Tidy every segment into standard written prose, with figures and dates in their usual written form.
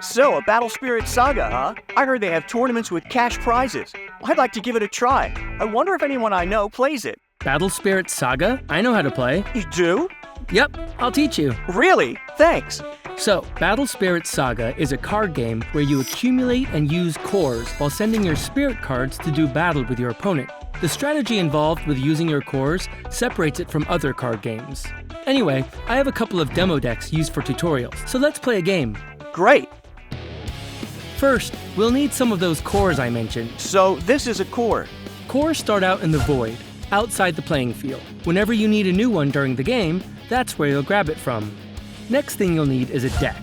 So, a Battle Spirit Saga, huh? I heard they have tournaments with cash prizes. I'd like to give it a try. I wonder if anyone I know plays it. Battle Spirit Saga? I know how to play. You do? Yep, I'll teach you. Really? Thanks. So, Battle Spirit Saga is a card game where you accumulate and use cores while sending your spirit cards to do battle with your opponent. The strategy involved with using your cores separates it from other card games. Anyway, I have a couple of demo decks used for tutorials, so let's play a game. Great. First, we'll need some of those cores I mentioned. So, this is a core. Cores start out in the void, outside the playing field. Whenever you need a new one during the game, that's where you'll grab it from. Next thing you'll need is a deck.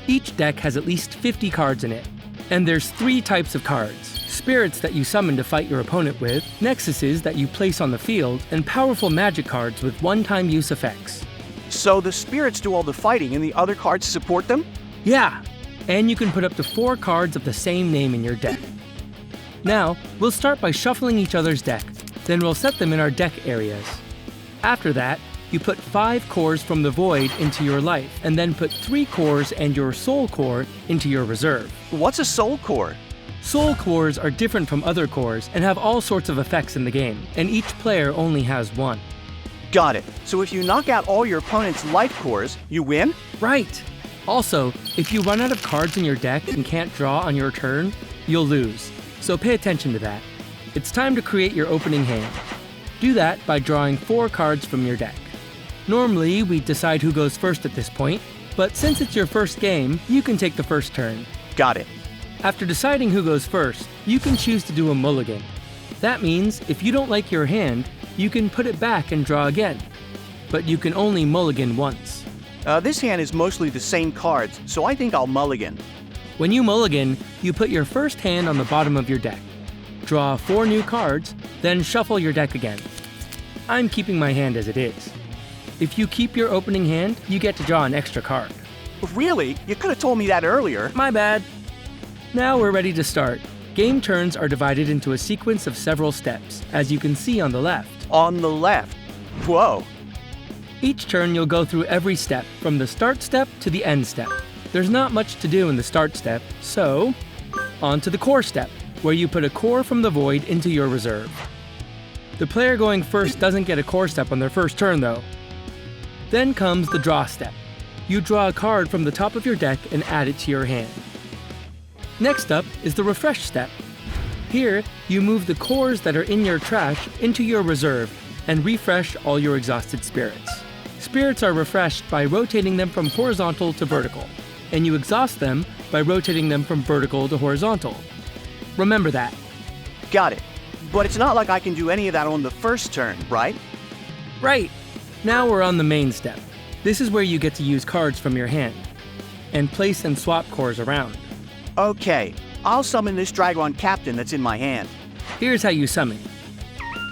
Each deck has at least 50 cards in it. And there's 3 types of cards. Spirits that you summon to fight your opponent with, nexuses that you place on the field, and powerful magic cards with one-time use effects. So the spirits do all the fighting and the other cards support them? Yeah! And you can put up to 4 cards of the same name in your deck. Now, we'll start by shuffling each other's deck, then we'll set them in our deck areas. After that, you put 5 cores from the void into your life, and then put 3 cores and your soul core into your reserve. What's a soul core? Soul cores are different from other cores and have all sorts of effects in the game, and each player only has one. Got it. So if you knock out all your opponent's life cores, you win? Right! Also, if you run out of cards in your deck and can't draw on your turn, you'll lose. So pay attention to that. It's time to create your opening hand. Do that by drawing 4 cards from your deck. Normally, we decide who goes first at this point, but since it's your first game, you can take the first turn. Got it. After deciding who goes first, you can choose to do a mulligan. That means if you don't like your hand, you can put it back and draw again. But you can only mulligan once. This hand is mostly the same cards, so I think I'll mulligan. When you mulligan, you put your first hand on the bottom of your deck. Draw 4 new cards, then shuffle your deck again. I'm keeping my hand as it is. If you keep your opening hand, you get to draw an extra card. Really? You could have told me that earlier. My bad. Now we're ready to start. Game turns are divided into a sequence of several steps, as you can see on the left. On the left. Whoa. Each turn you'll go through every step, from the start step to the end step. There's not much to do in the start step, so on to the core step, where you put a core from the void into your reserve. The player going first doesn't get a core step on their first turn though. Then comes the draw step. You draw a card from the top of your deck and add it to your hand. Next up is the refresh step. Here, you move the cores that are in your trash into your reserve and refresh all your exhausted spirits. Spirits are refreshed by rotating them from horizontal to vertical, and you exhaust them by rotating them from vertical to horizontal. Remember that. Got it. But it's not like I can do any of that on the first turn, right? Right. Now we're on the main step. This is where you get to use cards from your hand, and place and swap cores around. Okay, I'll summon this Dragon Captain that's in my hand. Here's how you summon.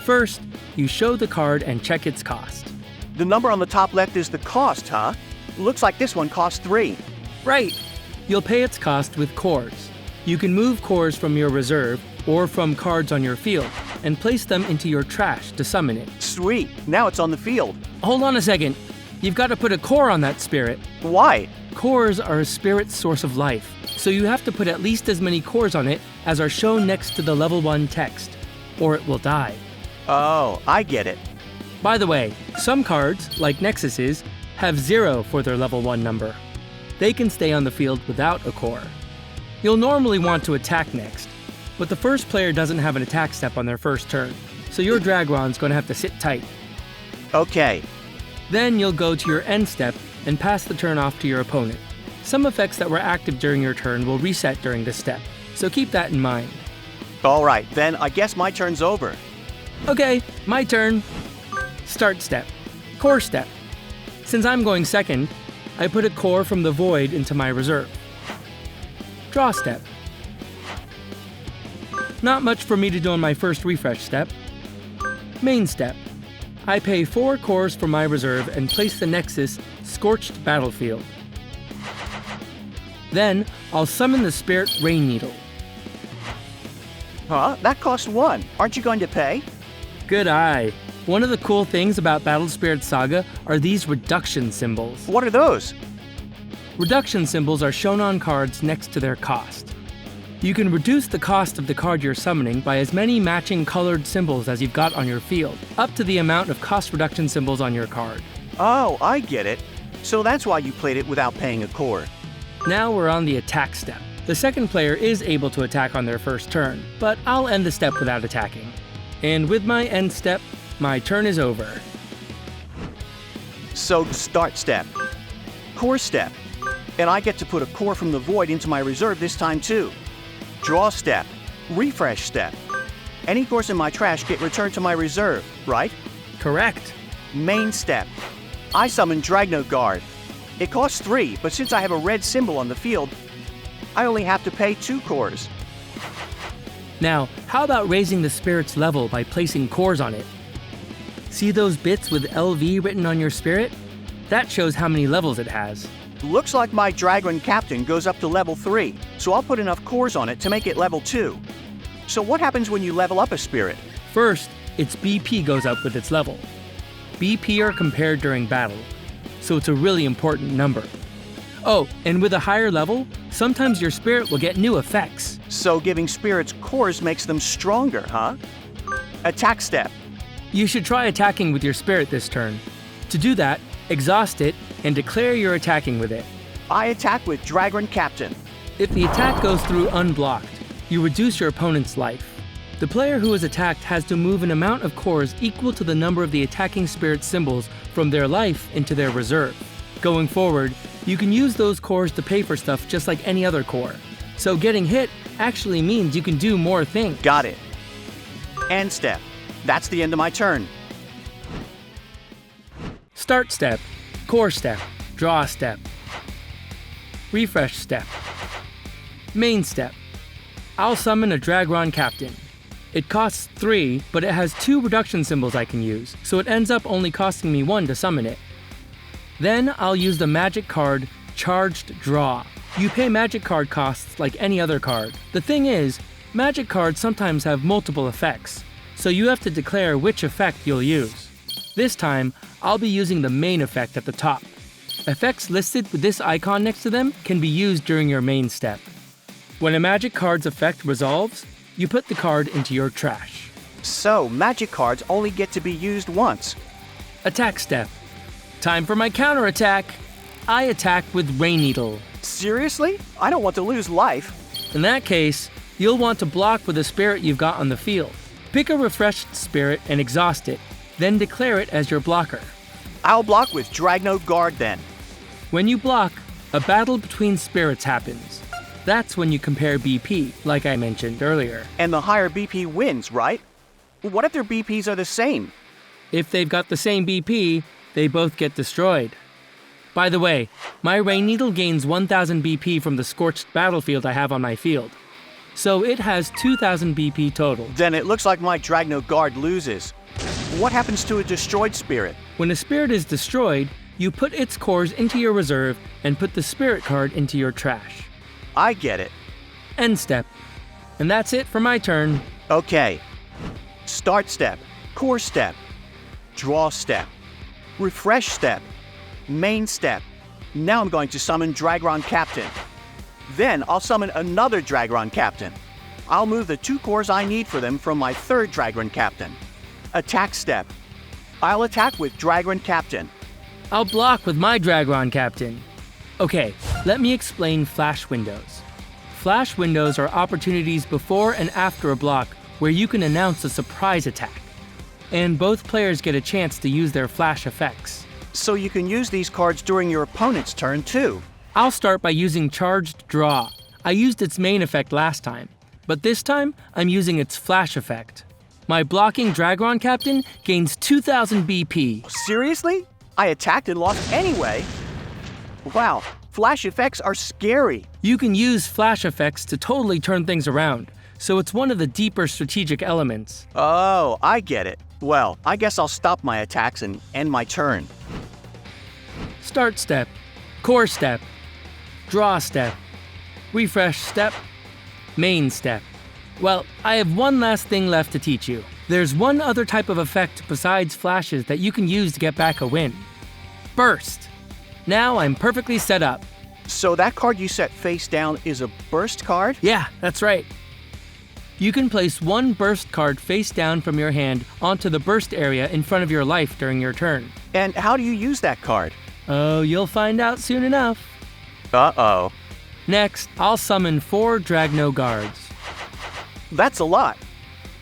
First, you show the card and check its cost. The number on the top left is the cost, huh? Looks like this one costs 3. Right. You'll pay its cost with cores. You can move cores from your reserve or from cards on your field and place them into your trash to summon it. Sweet, now it's on the field. Hold on a second. You've got to put a core on that spirit. Why? Cores are a spirit's source of life, so you have to put at least as many cores on it as are shown next to the level 1 text, or it will die. Oh, I get it. By the way, some cards, like Nexuses, have 0 for their level 1 number. They can stay on the field without a core. You'll normally want to attack next, but the first player doesn't have an attack step on their first turn, so your Dragron's going to have to sit tight. Okay. Then you'll go to your end step and pass the turn off to your opponent. Some effects that were active during your turn will reset during this step, so keep that in mind. All right, then I guess my turn's over. Okay, my turn. Start step. Core step. Since I'm going second, I put a core from the void into my reserve. Draw step. Not much for me to do on my first refresh step. Main step. I pay 4 cores from my reserve and place the Nexus Scorched Battlefield. Then, I'll summon the Spirit Rain Needle. Huh? That costs 1. Aren't you going to pay? Good eye. One of the cool things about Battle Spirit Saga are these reduction symbols. What are those? Reduction symbols are shown on cards next to their cost. You can reduce the cost of the card you're summoning by as many matching colored symbols as you've got on your field, up to the amount of cost reduction symbols on your card. Oh, I get it. So that's why you played it without paying a core. Now we're on the attack step. The second player is able to attack on their first turn, but I'll end the step without attacking. And with my end step, my turn is over. So start step, core step, and I get to put a core from the void into my reserve this time too. Draw step, refresh step. Any cores in my trash get returned to my reserve, right? Correct. Main step, I summon Dragno Guard. It costs 3, but since I have a red symbol on the field, I only have to pay 2 cores. Now, how about raising the spirit's level by placing cores on it? See those bits with LV written on your spirit? That shows how many levels it has. Looks like my Dragon Captain goes up to level 3, so I'll put enough cores on it to make it level 2. So what happens when you level up a spirit? First, its BP goes up with its level. BP are compared during battle, so it's a really important number. Oh, and with a higher level, sometimes your spirit will get new effects. So giving spirits cores makes them stronger, huh? Attack step. You should try attacking with your spirit this turn. To do that, exhaust it and declare you're attacking with it. I attack with Dragon Captain. If the attack goes through unblocked, you reduce your opponent's life. The player who is attacked has to move an amount of cores equal to the number of the attacking spirit symbols from their life into their reserve. Going forward, you can use those cores to pay for stuff just like any other core. So getting hit actually means you can do more things. Got it. End step. That's the end of my turn. Start step, core step, draw step, refresh step, main step. I'll summon a Dragron Captain. It costs 3, but it has 2 reduction symbols I can use, so it ends up only costing me 1 to summon it. Then I'll use the magic card, Charged Draw. You pay magic card costs like any other card. The thing is, magic cards sometimes have multiple effects, so you have to declare which effect you'll use. This time, I'll be using the main effect at the top. Effects listed with this icon next to them can be used during your main step. When a magic card's effect resolves, you put the card into your trash. So, magic cards only get to be used once. Attack step. Time for my counterattack. I attack with Rain Needle. Seriously? I don't want to lose life. In that case, you'll want to block with a spirit you've got on the field. Pick a refreshed spirit and exhaust it, then declare it as your blocker. I'll block with Dragno Guard then. When you block, a battle between spirits happens. That's when you compare BP, like I mentioned earlier. And the higher BP wins, right? What if their BPs are the same? If they've got the same BP, they both get destroyed. By the way, my Rain Needle gains 1000 BP from the scorched battlefield I have on my field. So it has 2000 BP total. Then it looks like my Dragno Guard loses. What happens to a destroyed spirit? When a spirit is destroyed, you put its cores into your reserve and put the spirit card into your trash. I get it. End step. And that's it for my turn. Okay. Start step, core step, draw step, refresh step, main step. Now I'm going to summon Dragron Captain. Then I'll summon another Dragron Captain. I'll move the 2 cores I need for them from my 3rd Dragron Captain. Attack step. I'll attack with Dragron Captain. I'll block with my Dragron Captain. Okay, let me explain flash windows. Flash windows are opportunities before and after a block where you can announce a surprise attack. And both players get a chance to use their flash effects. So you can use these cards during your opponent's turn too. I'll start by using Charged Draw. I used its main effect last time, but this time I'm using its flash effect. My blocking Dragron Captain gains 2000 BP. Seriously? I attacked and lost anyway? Wow, flash effects are scary. You can use flash effects to totally turn things around, so it's one of the deeper strategic elements. Oh, I get it. Well, I guess I'll stop my attacks and end my turn. Start step, core step, draw step, refresh step, main step. Well, I have one last thing left to teach you. There's one other type of effect besides flashes that you can use to get back a win. Burst. Now I'm perfectly set up. So that card you set face down is a burst card? Yeah, that's right. You can place one burst card face down from your hand onto the burst area in front of your life during your turn. And how do you use that card? Oh, you'll find out soon enough. Uh-oh. Next, I'll summon 4 Dragno guards. That's a lot.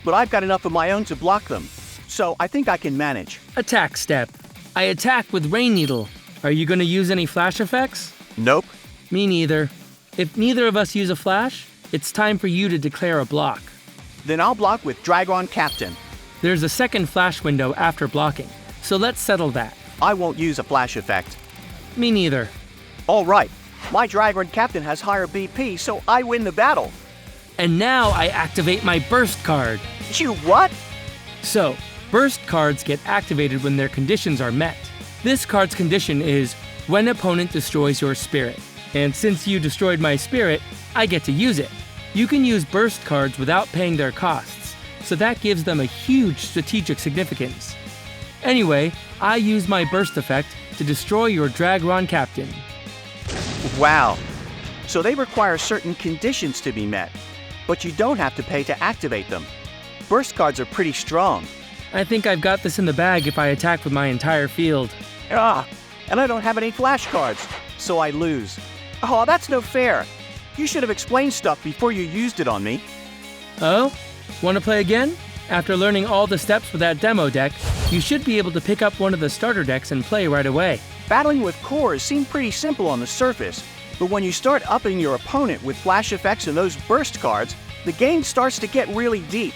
But I've got enough of my own to block them. So I think I can manage. Attack step. I attack with Rain Needle. Are you going to use any flash effects? Nope. Me neither. If neither of us use a flash, it's time for you to declare a block. Then I'll block with Dragon Captain. There's a second flash window after blocking, so let's settle that. I won't use a flash effect. Me neither. All right. My Dragon Captain has higher BP, so I win the battle. And now I activate my burst card. You what? So, burst cards get activated when their conditions are met. This card's condition is when opponent destroys your spirit. And since you destroyed my spirit, I get to use it. You can use burst cards without paying their costs, so that gives them a huge strategic significance. Anyway, I use my burst effect to destroy your Dragron Captain. Wow. So they require certain conditions to be met, but you don't have to pay to activate them. Burst cards are pretty strong. I think I've got this in the bag if I attack with my entire field. And I don't have any flash cards, so I lose. Oh, that's no fair. You should have explained stuff before you used it on me. Oh? Want to play again? After learning all the steps with that demo deck, you should be able to pick up one of the starter decks and play right away. Battling with cores seemed pretty simple on the surface, but when you start upping your opponent with flash effects and those burst cards, the game starts to get really deep.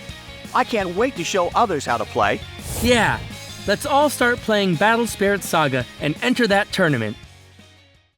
I can't wait to show others how to play. Yeah, let's all start playing Battle Spirit Saga and enter that tournament.